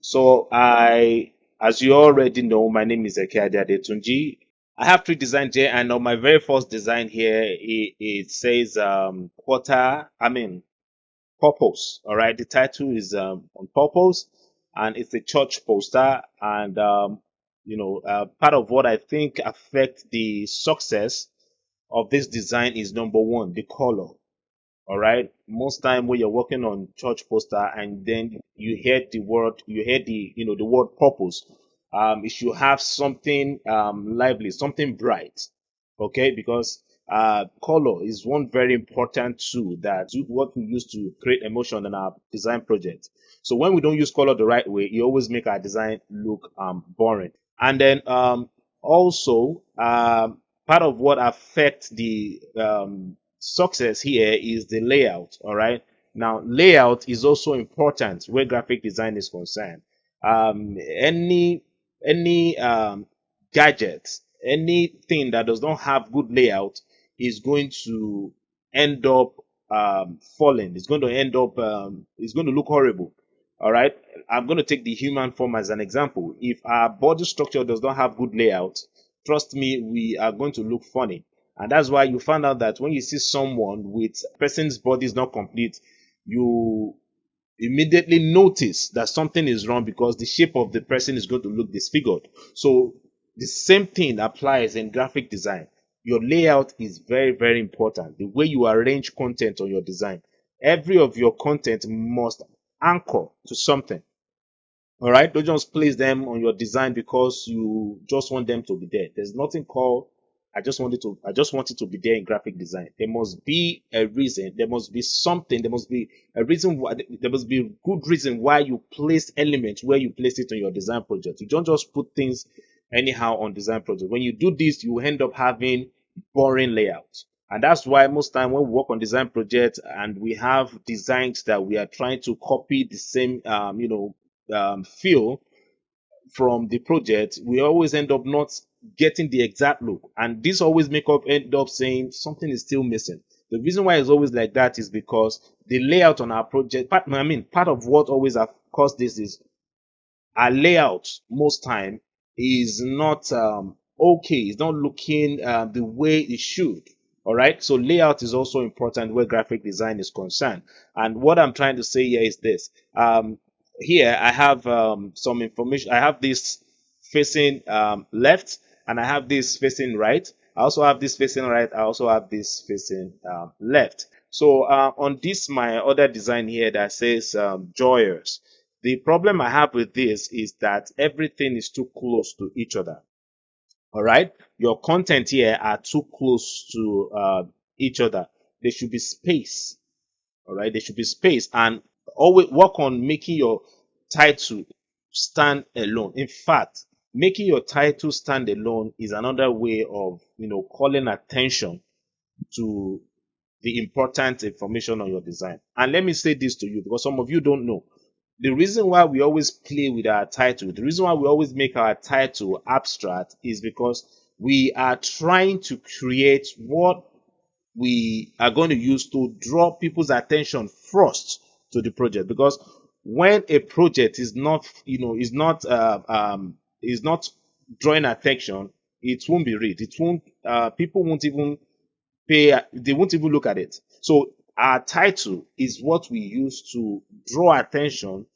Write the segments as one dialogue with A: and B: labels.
A: So as you already know, my name is Eke Adetunji. I have three designs here, and on my very first design here, it says purpose. All right, the title is on purpose, and it's a church poster. And part of what I think affect the success of this design is number one, the color. All right. Most time when you're working on church poster and then you hear the word purpose. It should have something lively, something bright. Okay, because color is one very important tool what we use to create emotion in our design project. So when we don't use color the right way, it always make our design look boring. And then also part of what affects the success here is the layout. All right. Now, layout is also important where graphic design is concerned. Any gadget, anything that does not have good layout is going to end up falling. It's going to end up. It's going to look horrible. All right. I'm going to take the human form as an example. If our body structure does not have good layout, trust me, we are going to look funny. And that's why you find out that when you see someone with person's body is not complete, you immediately notice that something is wrong because the shape of the person is going to look disfigured. So the same thing applies in graphic design. Your layout is very, very important. The way you arrange content on your design. Every of your content must anchor to something. All right. Don't just place them on your design because you just want them to be there. There's nothing called I just want it to be there in graphic design. There must be a reason. There must be something. There must be a reason why there must be a good reason why you place elements where you place it on your design project. You don't just put things anyhow on design project. When you do this, you end up having boring layouts. And that's why most time when we work on design projects and we have designs that we are trying to copy the same feel from the project, we always end up not getting the exact look. And this always make up end up saying something is still missing. The reason why it's always like that is because the layout on our project, part of what always have caused this is our layout most time is not okay. It's not looking the way it should. All right. So layout is also important where graphic design is concerned. And what I'm trying to say here is this. Here I have some information. I have this facing left and I have this facing right. I also have this facing right. I also have this facing left. So on this, my other design here that says joyous. The problem I have with this is that everything is too close to each other. All right. Your content here are too close to each other. There should be space. All right. There should be space and always work on making your title stand alone. In fact, making your title stand alone is another way of, calling attention to the important information on your design. And let me say this to you because some of you don't know. The reason why we always play with our title, the reason why we always make our title abstract is because we are trying to create what we are going to use to draw people's attention first to the project. Because when a project is not, is not drawing attention, it won't be read. It won't. People won't even they won't even look at it. So our title is what we use to draw attention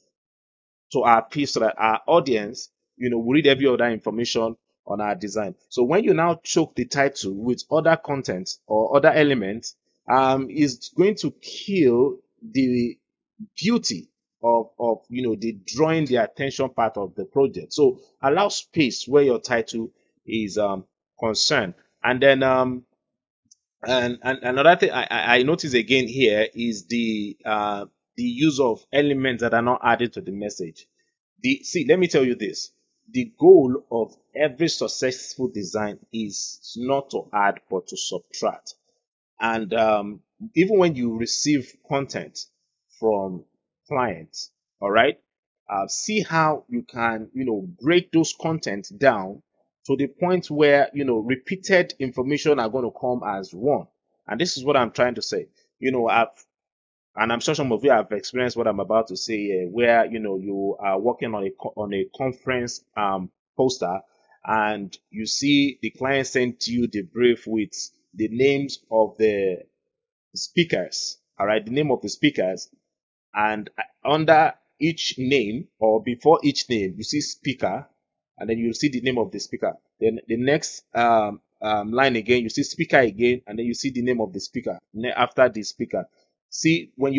A: to our piece so that our audience, will read every other information on our design. So when you now choke the title with other content or other elements, is going to kill the beauty of the drawing the attention part of the project. So allow space where your title is concerned. And then and another thing I notice again here is the use of elements that are not added to the message. Let me tell you this. The goal of every successful design is not to add but to subtract. And even when you receive content from clients, all right, see how you can, break those content down to the point where, repeated information are going to come as one. And this is what I'm trying to say. I've And I'm sure some of you have experienced what I'm about to say here, where you are working on a conference poster, and you see the client sent you the brief with the names of the speakers. All right, the name of the speakers, and under each name or before each name you see speaker, and then you see the name of the speaker. Then the next line again, you see speaker again, and then you see the name of the speaker after the speaker. See, when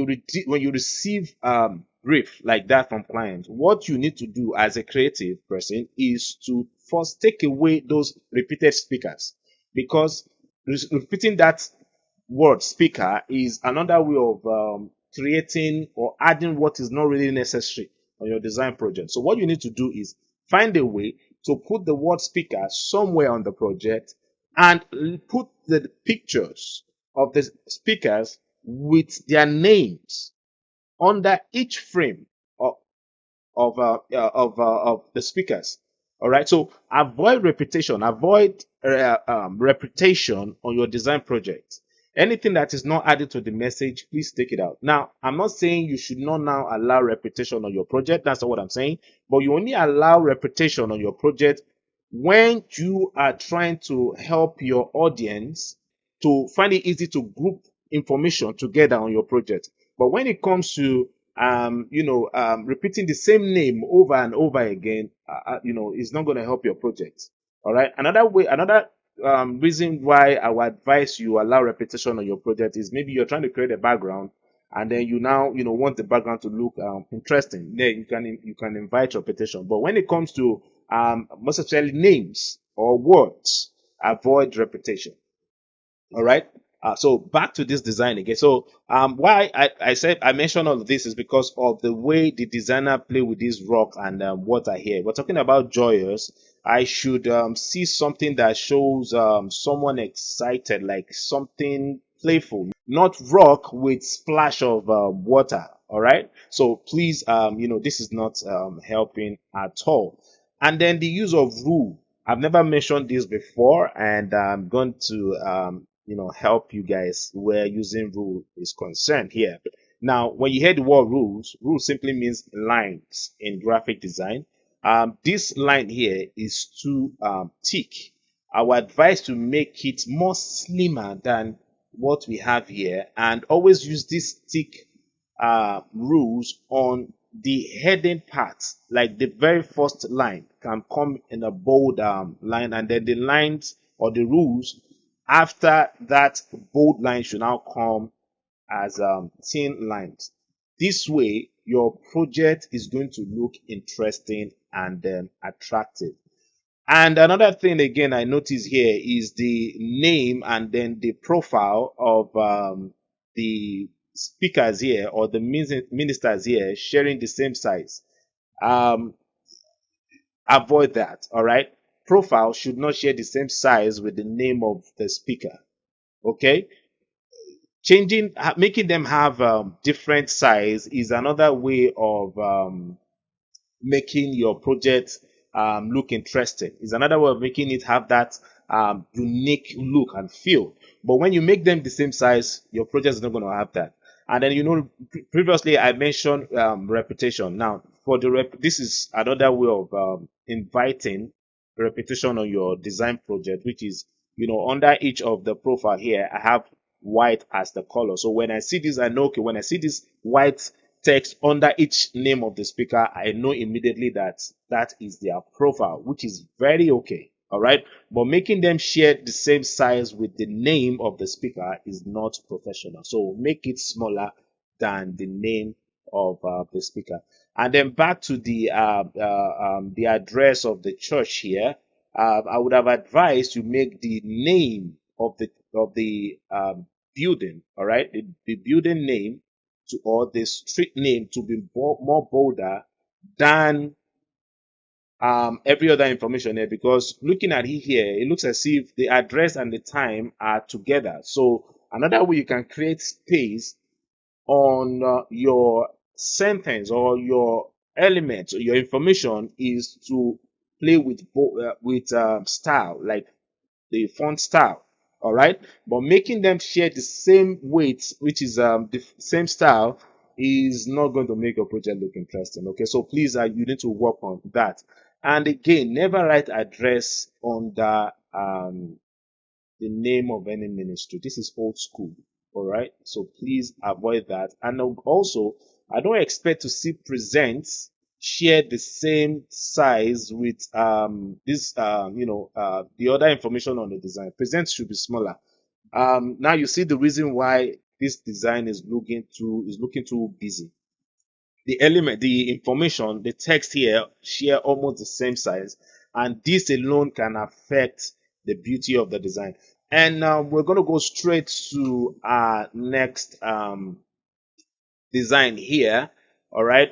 A: when you receive brief like that from clients, what you need to do as a creative person is to first take away those repeated speakers, because repeating that word speaker is another way of creating or adding what is not really necessary on your design project. So what you need to do is find a way to put the word speaker somewhere on the project, and put the pictures of the speakers with their names under each frame of the speakers. All right. So avoid repetition. Avoid repetition on your design project. Anything that is not added to the message, please take it out. Now, I'm not saying you should not now allow repetition on your project. That's not what I'm saying. But you only allow repetition on your project when you are trying to help your audience to find it easy to group information together on your project. But when it comes to repeating the same name over and over again, is not going to help your project. All right. Another reason why I would advise you allow repetition on your project is maybe you're trying to create a background, and then you now want the background to look interesting. Then you can invite repetition. But when it comes to most especially names or words, avoid repetition. All right. So back to this design again. So why I said I mentioned all of this is because of the way the designer play with this rock and water here. We're talking about joyous. I should see something that shows someone excited, like something playful, not rock with splash of water. All right. So please, this is not helping at all. And then the use of rule. I've never mentioned this before, and I'm going to help you guys where using rule is concerned here. Now, when you hear the word rules, rule simply means lines in graphic design. This line here is too thick. I would advise to make it more slimmer than what we have here, and always use this thick rules on the heading part. Like the very first line can come in a bold line, and then the lines or the rules after that bold line should now come as thin lines. This way, your project is going to look interesting and attractive. And another thing again I notice here is the name and then the profile of the speakers here, or the ministers here, sharing the same size. Um, Avoid that. All right. Profile should not share the same size with the name of the speaker. Okay. Making them have different size is another way of making your project look interesting. It's another way of making it have that unique look and feel. But when you make them the same size, your project is not going to have that. And then previously I mentioned repetition. Now, for this is another way of inviting repetition on your design project, which is under each of the profile here, I have white as the color. So when I see this, I know, okay, when I see this white text under each name of the speaker, I know immediately that that is their profile, which is very okay. All right. But making them share the same size with the name of the speaker is not professional. So make it smaller than the name of the speaker. And then back to the address of the church here. I would have advised you make the name of the building, all right, the building name or the street name to be more bolder than every other information here, because looking at it here, it looks as if the address and the time are together. So another way you can create space on your sentence or your elements or your information is to play with style, like the font style. All right, but making them share the same weight, which is the same style, is not going to make your project look interesting. Okay, so please, you need to work on that. And again, never write address under the name of any ministry. This is old school. All right, so please avoid that. And also, I don't expect to see presents share the same size with this the other information on the design. Presents should be smaller. Now you see the reason why this design is looking too busy. The element, the information, the text here share almost the same size, and this alone can affect the beauty of the design. And we're going to go straight to our next design here. All right.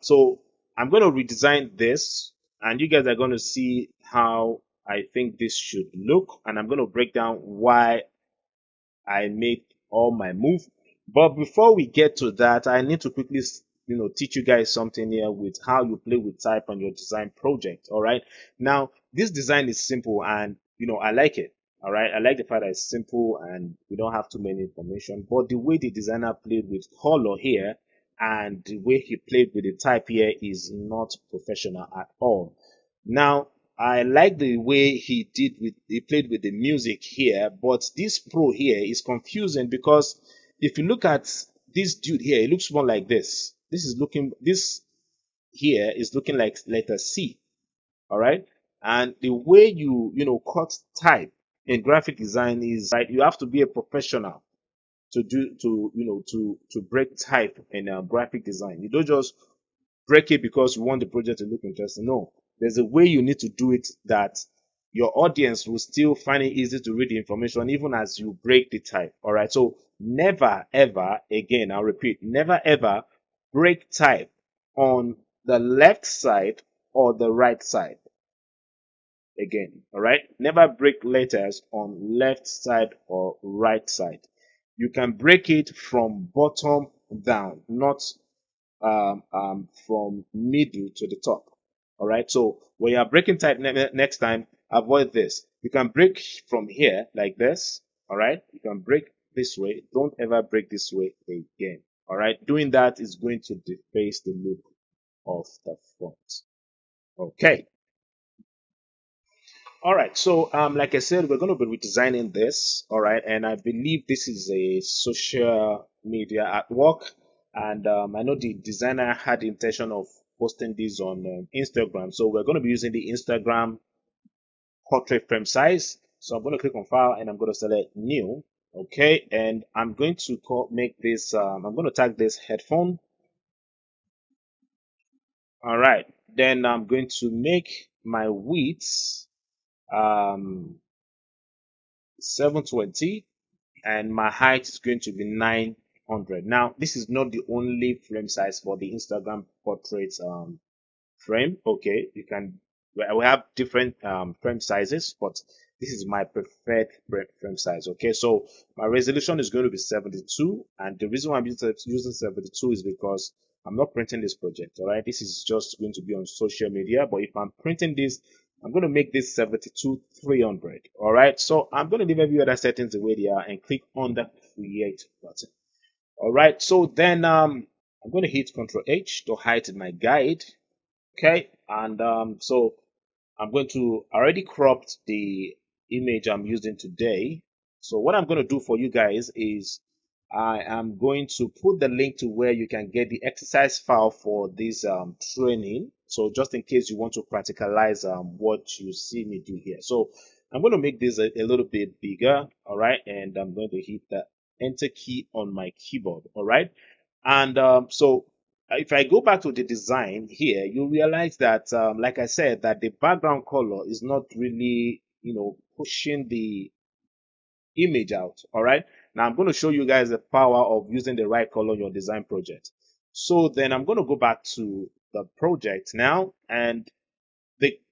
A: So I'm going to redesign this, and you guys are going to see how I think this should look, and I'm going to break down why I make all my move. But before we get to that, I need to quickly, teach you guys something here with how you play with type on your design project. All right. Now, this design is simple, and I like it. All right. I like the fact that it's simple and we don't have too many information. But the way the designer played with color here and the way he played with the type here is not professional at all. Now, I like the way he played with the music here, but this pro here is confusing because if you look at this dude here, it looks more like this. This here is looking like letter C. All right. And the way cut type in graphic design is right. You have to be a professional to break type in graphic design. You don't just break it because you want the project to look interesting. No, there's a way you need to do it that your audience will still find it easy to read the information even as you break the type. All right. So never ever again, I'll repeat, never ever break type on the left side or the right side again. All right. Never break letters on left side or right side. You can break it from bottom down, not from middle to the top. All right. So when you are breaking type next time, avoid this. You can break from here like this. All right. You can break this way. Don't ever break this way again. All right. Doing that is going to deface the look of the font. Okay. All right. So, like I said, we're going to be redesigning this. All right. And I believe this is a social media artwork. And I know the designer had the intention of posting this on Instagram. So we're going to be using the Instagram portrait frame size. So I'm going to click on file and I'm going to select new. Okay. And I'm going to make this, I'm going to tag this headphone. All right. Then I'm going to make my width, 720, and my height is going to be 900. Now, this is not the only frame size for the Instagram portrait frame. Okay, we have different frame sizes, but this is my preferred frame size. Okay, so my resolution is going to be 72, and the reason why I'm using 72 is because I'm not printing this project. All right, this is just going to be on social media, but if I'm printing this, I'm going to make this 72 300. All right, so I'm going to leave every other settings the way they are and click on the create button. All right, so then I'm going to hit Ctrl H to hide my guide. Okay, and so I'm going to already cropped the image I'm using today. So what I'm going to do for you guys is I am going to put the link to where you can get the exercise file for this training. So just in case you want to practicalize what you see me do here. So I'm going to make this a little bit bigger. All right. And I'm going to hit the enter key on my keyboard. All right. And so if I go back to the design here, you realize that, like I said, that the background color is not really, pushing the image out. All right. Now I'm going to show you guys the power of using the right color in your design project. So then I'm going to go back to the project now, and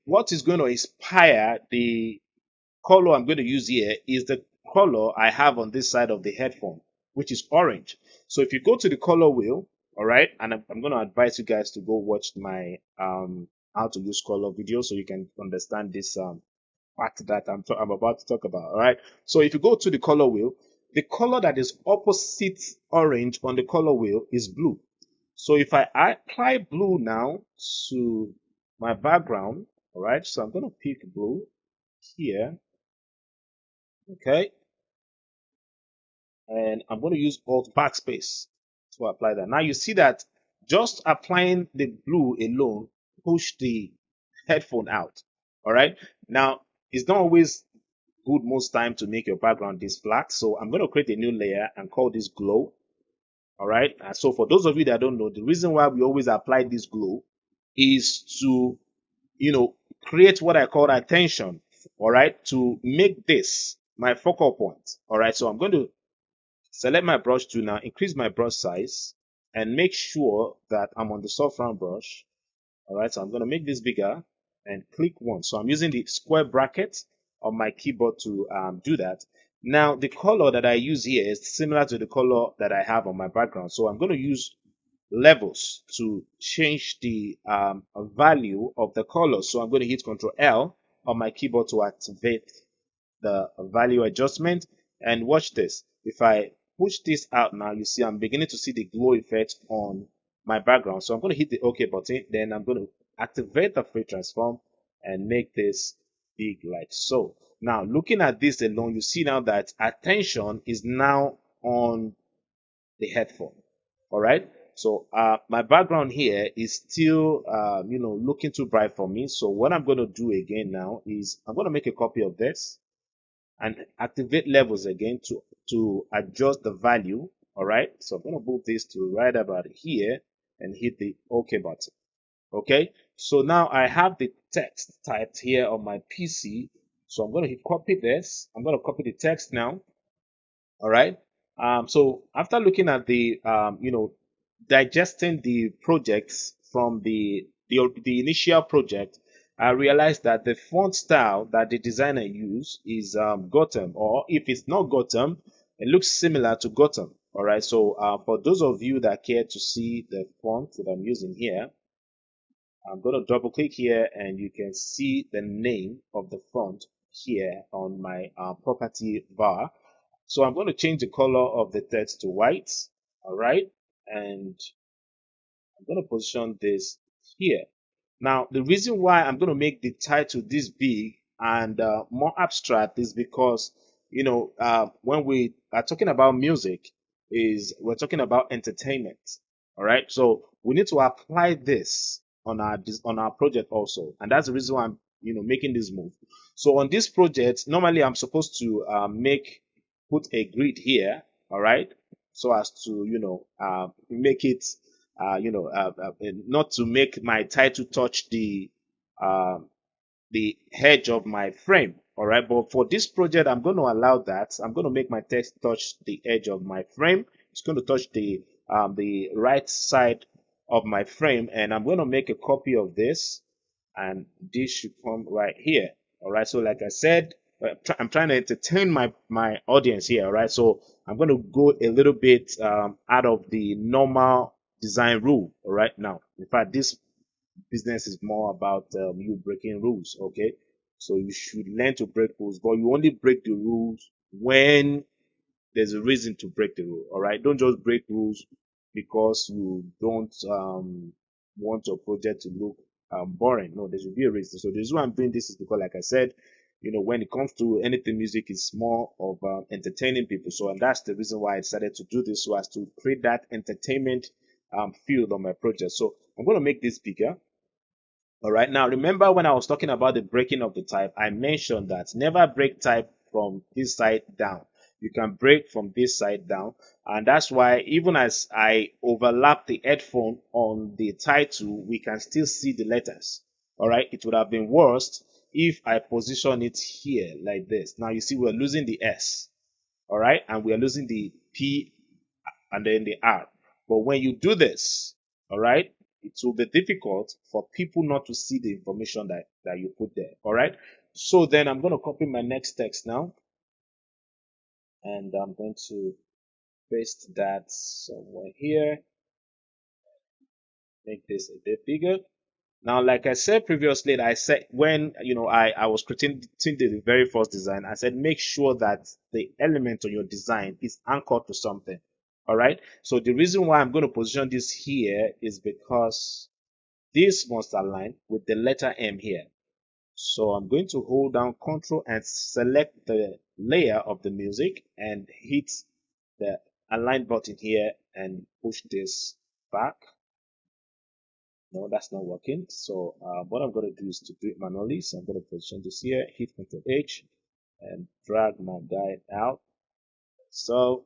A: what is going to inspire the color I'm going to use here is the color I have on this side of the headphone, which is orange. So if you go to the color wheel, all right, and I'm going to advise you guys to go watch my how to use color video so you can understand this part that I'm about to talk about. All right. So if you go to the color wheel, the color that is opposite orange on the color wheel is blue. So if I apply blue now to my background, all right. So I'm going to pick blue here. Okay. And I'm going to use Alt Backspace to apply that. Now you see that just applying the blue alone push the headphone out. All right. Now it's not always good most time to make your background this flat. So I'm going to create a new layer and call this glow. All right. So for those of you that don't know, the reason why we always apply this glow is to, create what I call attention. All right. To make this my focal point. All right. So I'm going to select my brush tool now, increase my brush size, and make sure that I'm on the soft round brush. All right, so I'm going to make this bigger and click once. So I'm using the square bracket on my keyboard to do that. Now, the color that I use here is similar to the color that I have on my background. So I'm going to use levels to change the value of the color. So I'm going to hit Ctrl L on my keyboard to activate the value adjustment. And watch this. If I push this out now, you see I'm beginning to see the glow effect on my background. So I'm going to hit the OK button. Then I'm going to activate the free transform and make this big like so. Now, looking at this alone, you see now that attention is now on the headphone. All right. So my background here is still, looking too bright for me. So what I'm going to do again now is I'm going to make a copy of this and activate levels again to adjust the value. All right. So I'm going to move this to right about here and hit the OK button. Okay. So now I have the text typed here on my PC. So I'm going to hit copy this. I'm going to copy the text now. All right. So after looking at the, digesting the projects from the initial project, I realized that the font style that the designer used is Gotham, or if it's not Gotham, it looks similar to Gotham. All right. So for those of you that care to see the font that I'm using here, I'm going to double click here and you can see the name of the font here on my property bar. So I'm going to change the color of the text to white. All right. And I'm going to position this here. Now, the reason why I'm going to make the title this big and more abstract is because, when we are talking about music, is we're talking about entertainment. All right. So we need to apply this on our project also, and that's the reason why I'm making this move. So on this project, normally I'm supposed to put a grid here. All right, so as to make it not to make my title touch uh, the edge of my frame. All right, but for this project, I'm going to allow that. I'm going to make my text touch the edge of my frame. It's going to touch the right side of my frame, and I'm going to make a copy of this, and this should come right here. All right, so like I said, I'm trying to entertain my audience here. All right, so I'm going to go a little bit out of the normal design rule. All right, now, in fact, this business is more about you breaking rules. Okay, so you should learn to break rules, but you only break the rules when there's a reason to break the rule. All right, don't just break rules because you don't want your project to look boring. No, there should be a reason. So the reason why I'm doing this is because, like I said, when it comes to anything music, it's more of entertaining people. So, and that's the reason why I decided to do this, so as to create that entertainment field on my project. So I'm going to make this bigger. All right. Now, remember when I was talking about the breaking of the type, I mentioned that never break type from this side down. You can break from this side down. And that's why even as I overlap the headphone on the title, we can still see the letters. All right. It would have been worse if I position it here like this. Now you see we're losing the S. All right. And we are losing the P and then the R. But when you do this, all right, it will be difficult for people not to see the information that you put there. All right. So then I'm going to copy my next text now, and I'm going to paste that somewhere here. Make this a bit bigger. Now, like I said previously, I said when I was creating the very first design, I said make sure that the element on your design is anchored to something. All right. So the reason why I'm going to position this here is because this must align with the letter M here. So I'm going to hold down Control and select the layer of the music and hit the align button here and push this back. No, that's not working. So what I'm going to do is to do it manually. So I'm going to position this here, hit Ctrl H, and drag my guide out. So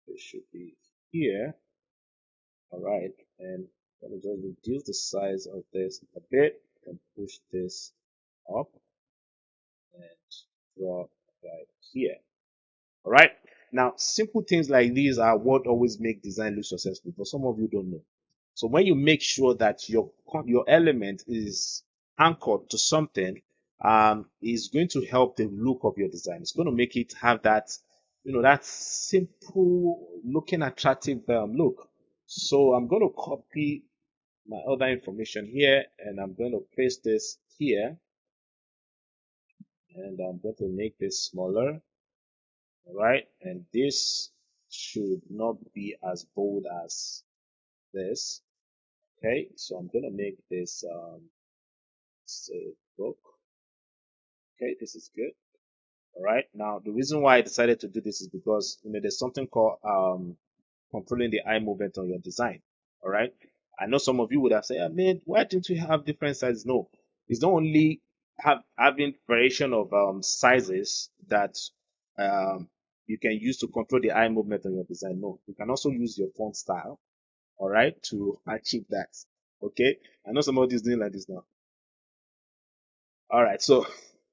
A: it should be here. All right, and I'm going to just reduce the size of this a bit and push this up and drop right here. All right. Now, simple things like these are what always make design look successful, but some of you don't know. So when you make sure that your element is anchored to something, is going to help the look of your design. It's going to make it have that, that simple looking attractive look. So I'm going to copy my other information here, and I'm going to paste this here, and I'm going to make this smaller. All right, and this should not be as bold as this. Okay, so I'm gonna make this say book. Okay, this is good. All right, now the reason why I decided to do this is because there's something called controlling the eye movement on your design. All right, I know some of you would have said, man, why didn't we have different sizes? No, it's not only having variation of sizes that um, you can use to control the eye movement on your design. No, you can also use your font style, all right, to achieve that. Okay, I know somebody's doing like this now. All right, so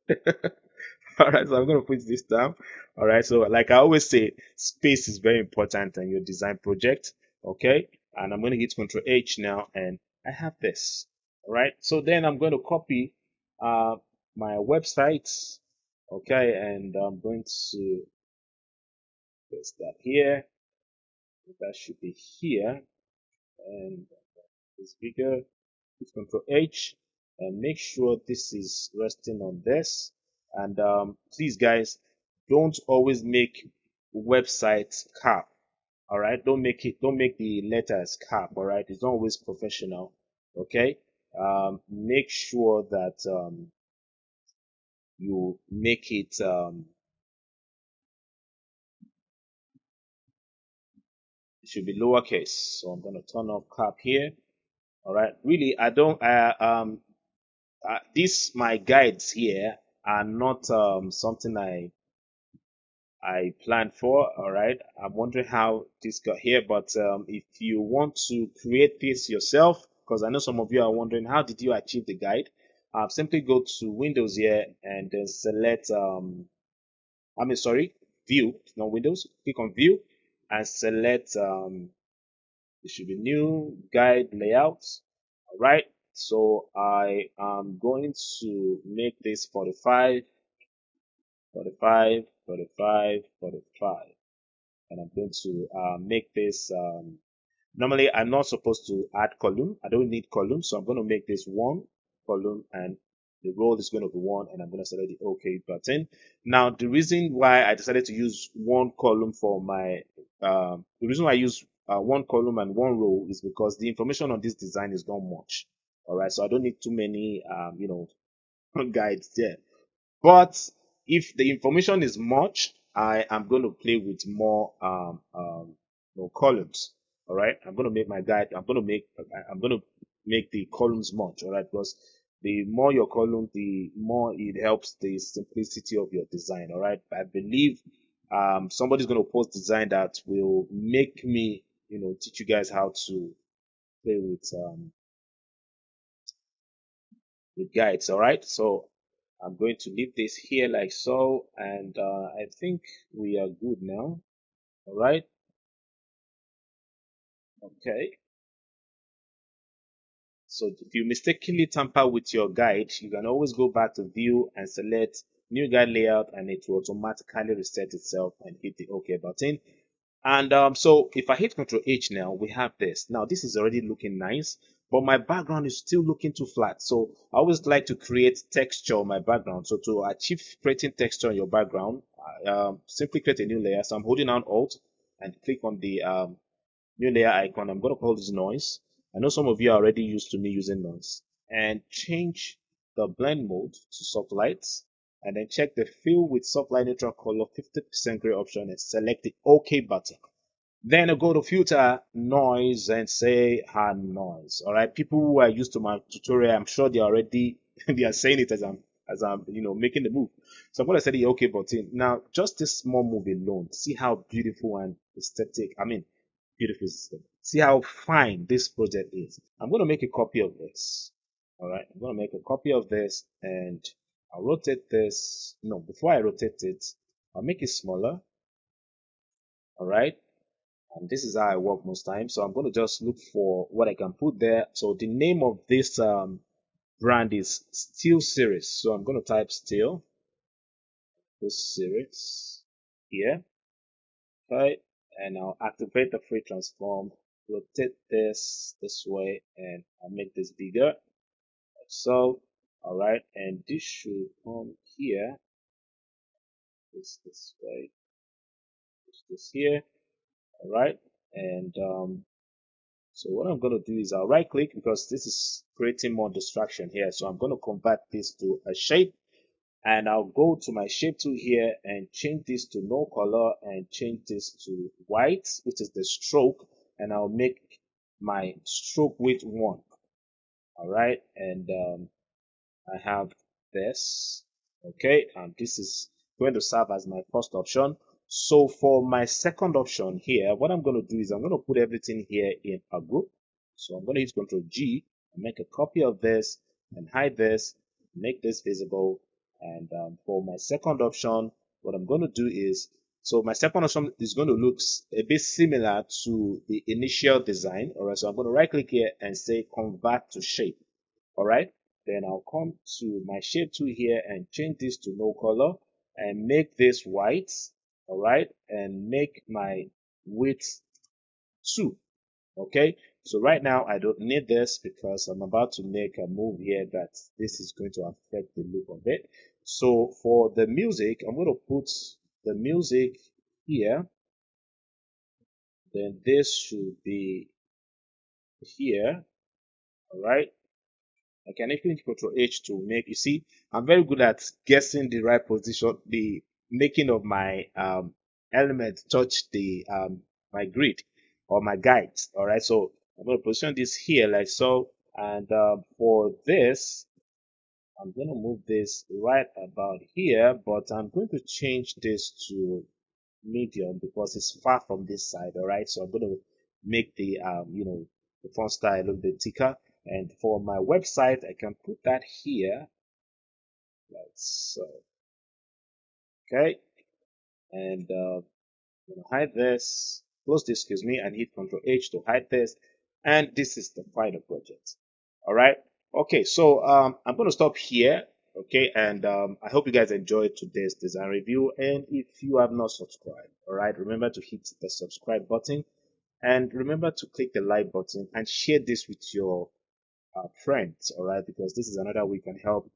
A: all right, so I'm going to put this down. All right, so like I always say, space is very important in your design project. Okay, and I'm going to hit Control H now, and I have this. All right, so then I'm going to copy uh, my website. Okay, and I'm going to paste that here. That should be here, and it's bigger. Hit Control H, and make sure this is resting on this. And please, guys, don't always make websites cap. All right, don't make the letters cap. All right, it's not always professional. Okay, make sure that you make it it should be lowercase. So I'm going to turn off cap here. All right, really, I don't these my guides here are not something I planned for. All right, I'm wondering how this got here, but if you want to create this yourself, because I know some of you are wondering how did you achieve the guide, simply go to Windows here and then select sorry, View, not Windows. Click on View and select it should be New Guide Layouts. All right, so I am going to make this 45, 45, 45, 45, and I'm going to make this normally I'm not supposed to add column. I don't need column, so I'm going to make this one column, and the role is going to be one, and I'm going to select the OK button. Now the reason why I decided to use one column for my the reason why I use one column and one row is because the information on this design is not much. All right, so I don't need too many guides there. But if the information is much, I am going to play with more columns. All right, I'm going to make my guide. I'm going to make the columns much. All right, because the more your column, the more it helps the simplicity of your design. All right, I believe somebody's going to post design that will make me teach you guys how to play with guides. All right, so I'm going to leave this here like so, and I think we are good now. All right, okay. So if you mistakenly tamper with your guide, you can always go back to View and select New Guide Layout, and it will automatically reset itself and hit the OK button. And so if I hit Control H now, we have this. Now this is already looking nice. but my background is still looking too flat. So I always like to create texture on my background. So to achieve creating texture on your background, simply create a new layer. So I'm holding down Alt and click on the new layer icon. I'm going to call this noise. I know some of you are already used to me using noise. And change the blend mode to soft lights. And then check the fill with soft light neutral color 50% gray option and select the OK button. Then I go to filter noise and say hard noise. All right. People who are used to my tutorial, I'm sure they already they are saying it as I'm making the move. So I'm gonna say the OK button. Now just this small move alone, see how beautiful and aesthetic. I mean beautiful system. See how fine this project is. I'm gonna make a copy of this. All right. I'm gonna make a copy of this and I'll rotate this. No, before I rotate it, I'll make it smaller. All right. And this is how I work most times. So I'm going to just look for what I can put there. So the name of this brand is Steel Series. So I'm going to type Steel, this series here, okay, and I'll activate the free transform, rotate this way, and I'll make this bigger. So, all right, and this should come here, this way, push this here, all right, and so what I'm going to do is I'll right click because this is creating more distraction here. So I'm going to convert this to a shape and I'll go to my shape tool here and change this to no color and change this to white, which is the stroke. And I'll make my stroke width 1. All right. And I have this. Okay. And this is going to serve as my first option. So for my second option here, what I'm going to do is I'm going to put everything here in a group. So I'm going to use Control G and make a copy of this and hide this, make this visible. And for my second option, what I'm going to do is, so my second option is going to look a bit similar to the initial design. All right. So I'm going to right click here and say convert to shape. All right. Then I'll come to my shape tool here and change this to no color and make this white. All right. And make my width 2. Okay. So right now I don't need this because I'm about to make a move here that this is going to affect the look of it. So for the music, I'm going to put the music here. Then this should be here. All right. I can actually Control H to make, you see, I'm very good at guessing the right position, the making of my element touch the my grid or my guides. All right, so I'm going to position this here like so, and for this, I'm going to move this right about here, but I'm going to change this to medium because it's far from this side. All right, so I'm going to make the the font style a little bit thicker. And for my website, I can put that here like so. Okay, and I'm gonna hide this, close this, excuse me, and hit Control H to hide this. And this is the final project. All right. Okay, so I'm gonna stop here. Okay, and I hope you guys enjoyed today's design review. And if you have not subscribed, all right, remember to hit the subscribe button and remember to click the like button and share this with your friends, all right, because this is another way you can help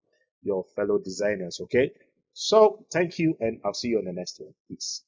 A: your fellow designers. Okay, so thank you, and I'll see you on the next one. Peace.